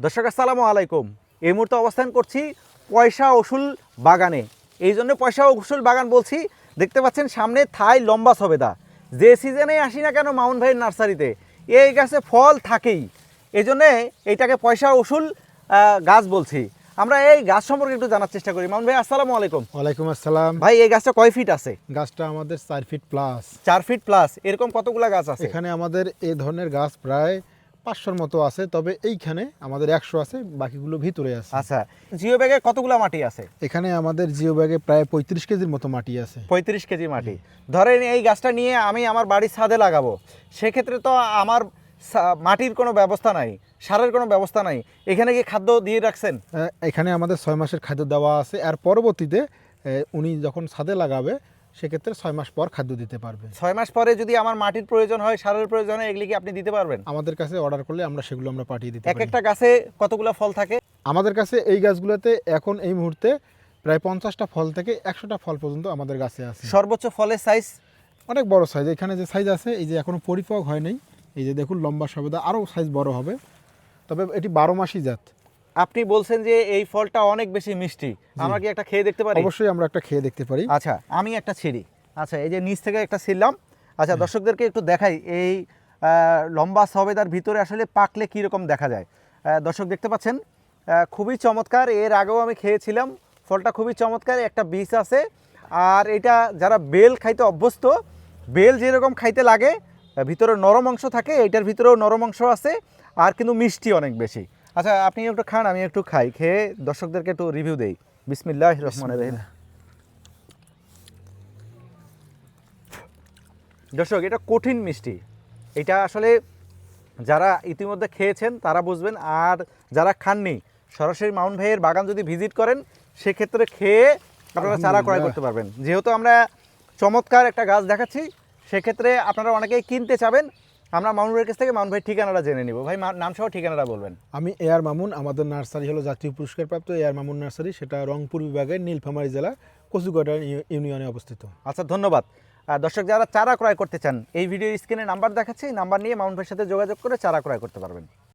দর্শক আসসালামু আলাইকুম। এই মুহূর্তে অবস্থান করছি পয়সা ওসুল বাগানে। এই জন্য পয়সা ওসুল বাগান বলছি, দেখতে পাচ্ছেন সামনে থাই লম্বা সবেদা। যে সিজনে আসি না কেন মামুন ভাইয়ের নার্সারিতে এই গাছে ফল থাকেই, এই জন্যে এইটাকে পয়সা ওসুল গাছ বলছি। আমরা এই গাছ সম্পর্কে একটু জানার চেষ্টা করি। মামুন ভাই আসসালামু আলাইকুম। ওয়ালাইকুম আসসালাম। ভাই এই গাছটা কয় ফিট আছে? গাছটা আমাদের 4 ফিট প্লাস। 4 fit plus. এরকম কতগুলা গাছ আছে এখানে আমাদের এই ধরনের গাছ প্রায় 500-র মতো আছে, তবে এইখানে আমাদের 100 আছে, বাকিগুলো ভিতরে আছে। আচ্ছা, জিও ব্যাগে কতগুলা মাটি আছে? এখানে আমাদের জিও ব্যাগে প্রায় 35 কেজির মতো মাটি আছে। 35 কেজি মাটি। ধরেন এই গাছটা নিয়ে আমি আমার বাড়ির ছাদে লাগাবো, সেক্ষেত্রে তো আমার মাটির কোনো ব্যবস্থা নাই, সারের কোনো ব্যবস্থা নাই। এখানে কি খাদ্য দিয়ে রাখছেন? এখানে আমাদের 6 মাসের খাদ্য দেওয়া আছে, আর পরবর্তীতে উনি যখন ছাদে লাগাবে সেক্ষেত্রে 6 মাস পর খাদ্য দিতে পারবে। 6 মাস পরে যদি আমার মাটির প্রয়োজন হয়, সারের প্রয়োজন হয়, এগুলি কি আপনি দিতে পারবেন? আমাদের কাছে অর্ডার করলে সেগুলো আমরা পাঠিয়ে দিতে এক পারি। একটা গাছে কতগুলো ফল থাকে? আমাদের কাছে এই গাছগুলোতে এখন এই মুহূর্তে প্রায় 50টা ফল থেকে 100টা ফল পর্যন্ত আমাদের গাছে আছে। সর্বোচ্চ ফলের সাইজ অনেক বড় সাইজ। এখানে যে সাইজ আছে, এই যে এখনো পরিপক্ক হয় নাই, এই যে দেখুন লম্বা সবেদা, আরও সাইজ বড় হবে। তবে এটি 12 মাসই জাত। আপনি বলছেন যে এই ফলটা অনেক বেশি মিষ্টি, আমরা কি একটা খেয়ে দেখতে পারি? অবশ্যই আমরা একটা খেয়ে দেখতে পারি। আচ্ছা, আমি একটা ছিঁড়ি। আচ্ছা, এই যে নিচ থেকে একটা ছিঁড়লাম। আচ্ছা, দর্শকদেরকে একটু দেখাই এই লম্বা সবেদার ভিতরে আসলে পাকলে কীরকম দেখা যায়। দর্শক দেখতে পাচ্ছেন, খুবই চমৎকার। এর আগেও আমি খেয়েছিলাম, ফলটা খুবই চমৎকার। একটা বীজ আছে, আর এটা যারা বেল খাইতে অভ্যস্ত, বেল যেরকম খাইতে লাগে, ভিতরে নরম অংশ থাকে, এটার ভিতরেও নরম অংশ আছে, আর কিন্তু মিষ্টি অনেক বেশি। আচ্ছা, আপনি একটু খান, আমি একটু খাই, খেয়ে দর্শকদেরকে একটু রিভিউ দেই। বিসমিল্লাহির রহমানির রহিম। দর্শক, এটা কঠিন মিষ্টি। এটা আসলে যারা ইতিমধ্যে খেয়েছেন তারা বুঝবেন, আর যারা খাননি সরাসরি মামুন ভাইয়ের বাগান যদি ভিজিট করেন সেক্ষেত্রে খেয়ে আপনারা চারা ক্রয় করতে পারবেন। যেহেতু আমরা চমৎকার একটা গাছ দেখাচ্ছি, সেক্ষেত্রে আপনারা অনেকেই কিনতে চাবেন। আমরা মামুন ভাইয়ের কাছ থেকে মামুন ভাইয়ের ঠিকানাটা জেনে নিব। ভাই নাম সহ ঠিকানাটা বলবেন। আমি এআর মামুন। আমাদের নার্সারি হলো জাতীয় পুরস্কারপ্রাপ্ত এআর মামুন নার্সারি, সেটা রংপুর বিভাগের নীলফামারী জেলা কচুকাটা ইউনিয়নে অবস্থিত। আচ্ছা, ধন্যবাদ। দর্শক, যারা চারা ক্রয় করতে চান, এই ভিডিও স্ক্রিনে নাম্বার দেখাচ্ছি, এই নাম্বার নিয়ে মামুন ভাইয়ের সাথে যোগাযোগ করে চারা ক্রয় করতে পারবেন।